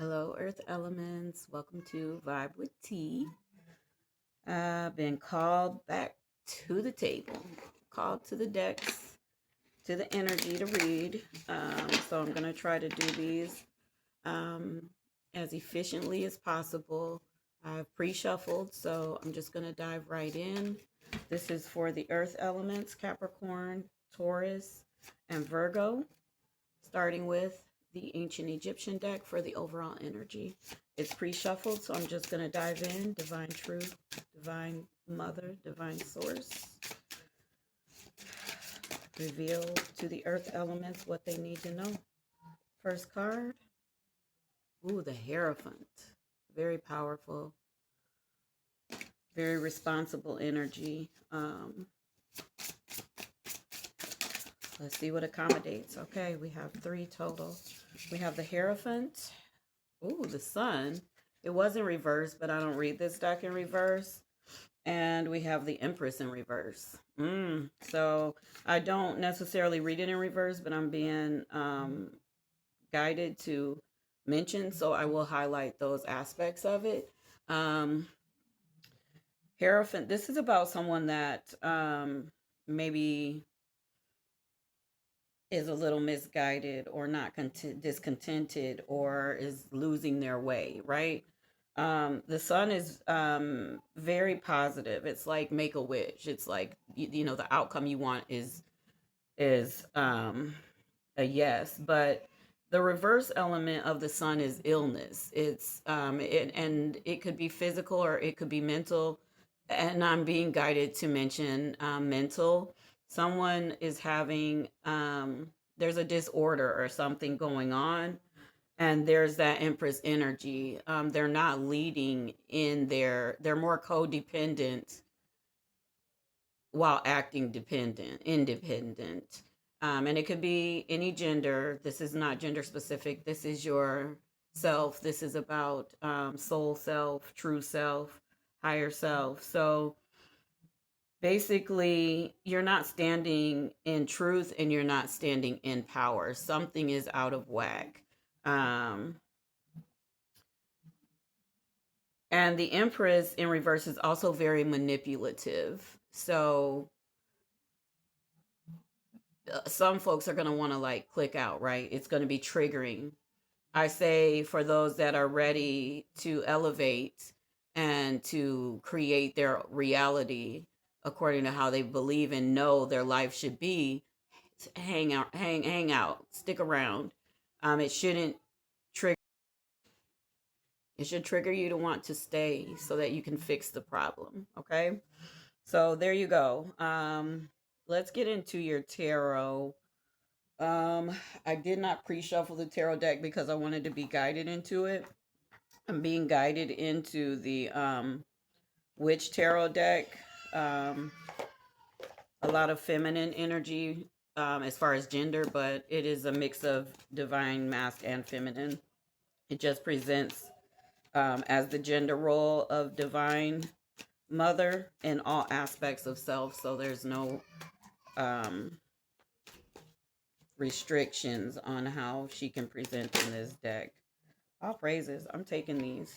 Hello, Earth Elements. Welcome to Vibe with T. I've been called back to the table, called to the decks, to the energy to read. So I'm going to try to do these um, as efficiently as possible. I've pre shuffled, so I'm just going to dive right in. This is for the Earth Elements Capricorn, Taurus, and Virgo, starting with the ancient Egyptian deck for the overall energy. It's pre-shuffled, so I'm just going to dive in. Divine Truth, Divine Mother, Divine Source. Reveal to the earth elements what they need to know. First card. Ooh, the Hierophant. Very powerful, very responsible energy. Let's see what accommodates. Okay, we have 3 total. We have the Hierophant. Ooh, the Sun. It was in reverse, but I don't read this deck in reverse. And we have the Empress in reverse. So I don't necessarily read it in reverse, but I'm being guided to mention, so I will highlight those aspects of it. Hierophant, this is about someone that maybe is a little misguided or not discontented or is losing their way, right? The Sun is very positive. It's like make a wish. It's like the outcome you want is a yes, but the reverse element of the Sun is illness. And it could be physical or it could be mental. And I'm being guided to mention mental. Someone is having there's a disorder or something going on, and there's that Empress energy. They're not leading in they're more codependent while acting independent. And it could be any gender. This is not gender specific. This is your self. This is about soul self, true self, higher self. So basically, you're not standing in truth and you're not standing in power. Something is out of whack. Um, and the Empress in reverse is also very manipulative. So some folks are going to want to like click out, right? It's going to be triggering. I say for those that are ready to elevate and to create their reality according to how they believe and know their life should be, hang out, stick around. It shouldn't trigger. It should trigger you to want to stay so that you can fix the problem. Okay, so there you go. Let's get into your tarot. I did not pre-shuffle the tarot deck because I wanted to be guided into it. I'm being guided into the Witch Tarot deck. Um, a lot of feminine energy as far as gender, but it is a mix of divine, masc, and feminine. It just presents as the gender role of divine mother in all aspects of self. So there's no um, restrictions on how she can present in this deck. All praises. I'm taking these.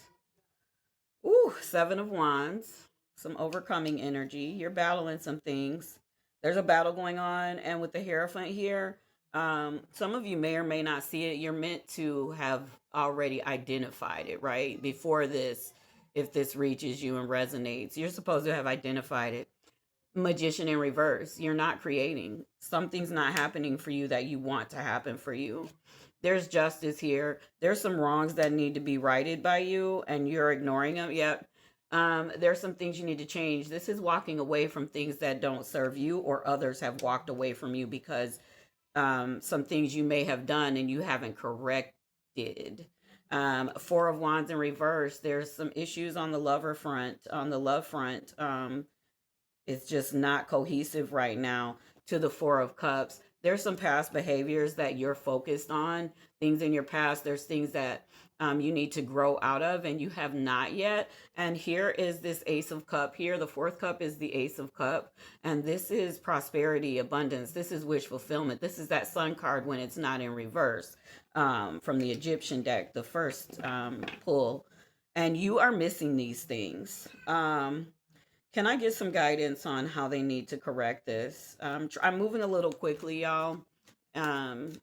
Ooh, 7 of Wands. Some overcoming energy. You're battling some things. There's a battle going on. And with the Hierophant here, some of you may or may not see it. You're meant to have already identified it, right? Before this, if this reaches you and resonates, you're supposed to have identified it. Magician in reverse. You're not creating. Something's not happening for you that you want to happen for you. There's justice here. There's some wrongs that need to be righted by you, and you're ignoring them. Yep. There's some things you need to change. This is walking away from things that don't serve you, or others have walked away from you because some things you may have done and you haven't corrected. 4 of Wands in reverse. There's some issues on the lover front, on the love front. It's just not cohesive right now. To the 4 of Cups, There's some past behaviors that you're focused on, things in your past. There's things that you need to grow out of and you have not yet. And here is this Ace of Cup here. The fourth cup is the Ace of Cup. And this is prosperity, abundance. This is wish fulfillment. This is that sun card when it's not in reverse, from the Egyptian deck, the first pull. And you are missing these things. Can I get some guidance on how they need to correct this? I'm moving a little quickly, y'all. Um,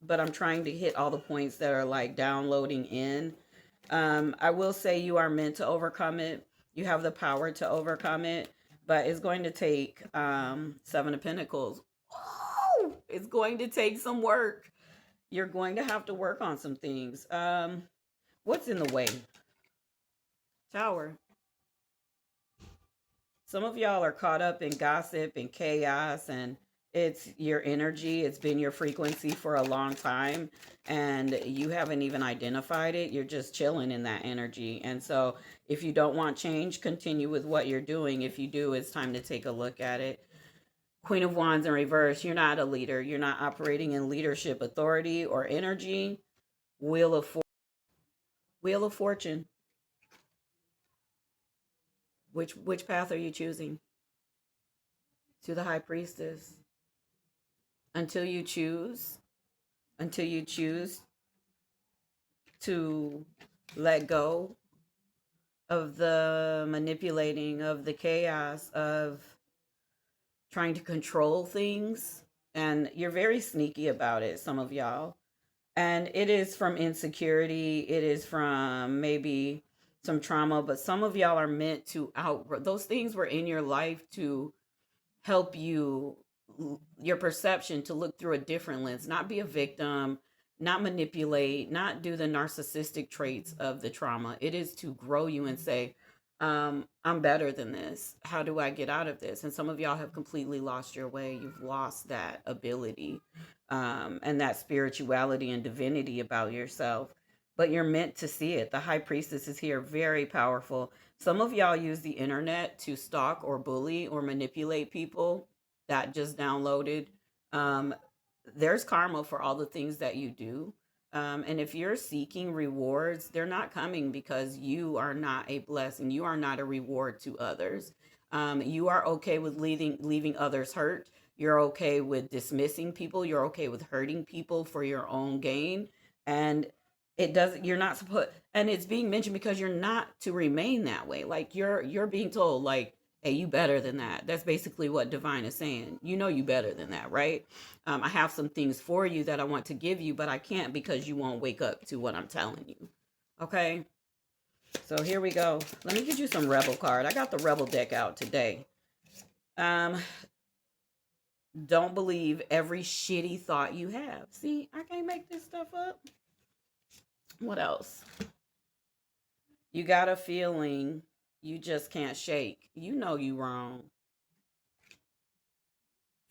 but I'm trying to hit all the points that are like downloading in. I will say you are meant to overcome it. You have the power to overcome it, but it's going to take Seven of Pentacles. Oh, it's going to take some work. You're going to have to work on some things. What's in the way? Tower. Some of y'all are caught up in gossip and chaos, and it's your energy. It's been your frequency for a long time, and you haven't even identified it. You're just chilling in that energy. And so if you don't want change, continue with what you're doing. If you do, it's time to take a look at it. Queen of Wands in reverse. You're not a leader. You're not operating in leadership, authority, or energy. Wheel of Fortune. Which path are you choosing? To the High Priestess. Until you choose to let go of the manipulating, of the chaos, of trying to control things. And you're very sneaky about it, some of y'all. And it is from insecurity. It is from maybe some trauma, but some of y'all are meant to those things were in your life to help you, your perception, to look through a different lens, not be a victim, not manipulate, not do the narcissistic traits of the trauma. It is to grow you and say, I'm better than this. How do I get out of this? And some of y'all have completely lost your way. You've lost that ability, and that spirituality and divinity about yourself. But you're meant to see it. The High Priestess is here, very powerful. Some of y'all use the internet to stalk or bully or manipulate people. That just downloaded. Um, there's karma for all the things that you do. And if you're seeking rewards, they're not coming because you are not a blessing. You are not a reward to others. You are okay with leaving others hurt. You're okay with dismissing people. You're okay with hurting people for your own gain. And you're not supposed, and it's being mentioned because you're not to remain that way. Like you're being told, like, hey, you better than that. That's basically what divine is saying. You know you better than that, right? I have some things for you that I want to give you, but I can't because you won't wake up to what I'm telling you. Okay? So here we go. Let me get you some Rebel card. I got the Rebel deck out today. Don't believe every shitty thought you have. See, I can't make this stuff up. What else? You got a feeling you just can't shake. You know you wrong.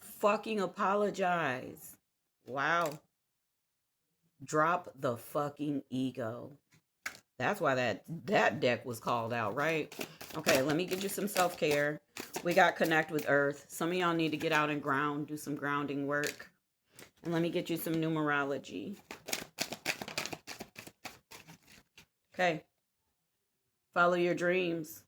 Fucking apologize. Wow. Drop the fucking ego. That's why that deck was called out, right? Okay, let me get you some self-care. We got Connect with Earth. Some of y'all need to get out and ground, do some grounding work. And let me get you some numerology. Okay. Follow your dreams.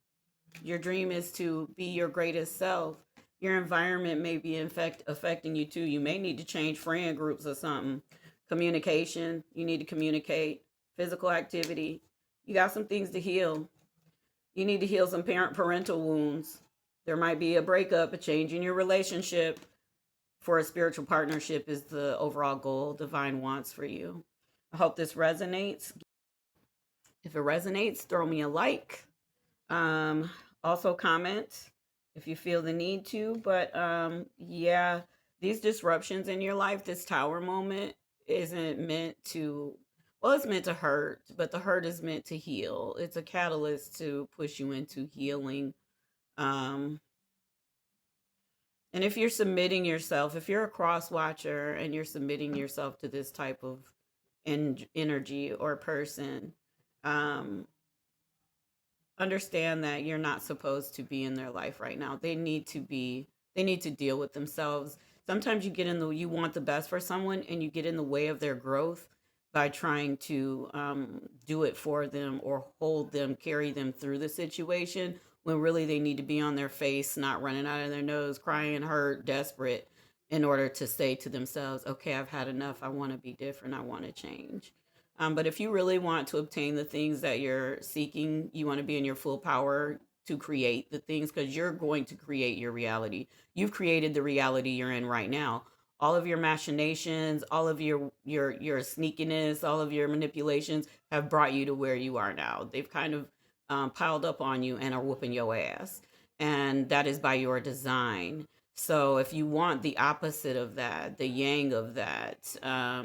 Your dream is to be your greatest self. Your environment may be affecting you too. You may need to change friend groups or something. Communication. You need to communicate. Physical activity. You got some things to heal. You need to heal some parental wounds. There might be a breakup, a change in your relationship. For a spiritual partnership is the overall goal divine wants for you. I hope this resonates. If it resonates, throw me a like. Also comment if you feel the need to. But yeah, these disruptions in your life, this tower moment isn't meant to, well, it's meant to hurt, but the hurt is meant to heal. It's a catalyst to push you into healing. And if you're submitting yourself, if you're a cross watcher and you're submitting yourself to this type of energy or person, understand that you're not supposed to be in their life right now. They need to deal with themselves. Sometimes you want the best for someone and you get in the way of their growth by trying to do it for them or hold them, carry them through the situation when really they need to be on their face, not running out of their nose, crying, hurt, desperate, in order to say to themselves, okay, I've had enough. I want to be different. I want to change. But if you really want to obtain the things that you're seeking, you want to be in your full power to create the things because you're going to create your reality. You've created the reality you're in right now. All of your machinations, all of your sneakiness, all of your manipulations have brought you to where you are now. They've kind of piled up on you and are whooping your ass, and that is by your design. So if you want the opposite of that, the yang of that,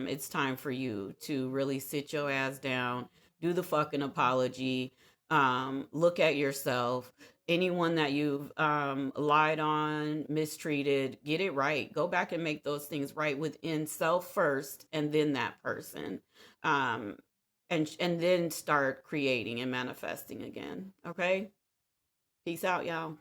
it's time for you to really sit your ass down, do the fucking apology, look at yourself. Anyone that you've lied on, mistreated, get it right. Go back and make those things right within self first, and then that person, um, and then start creating and manifesting again. Okay, peace out, y'all.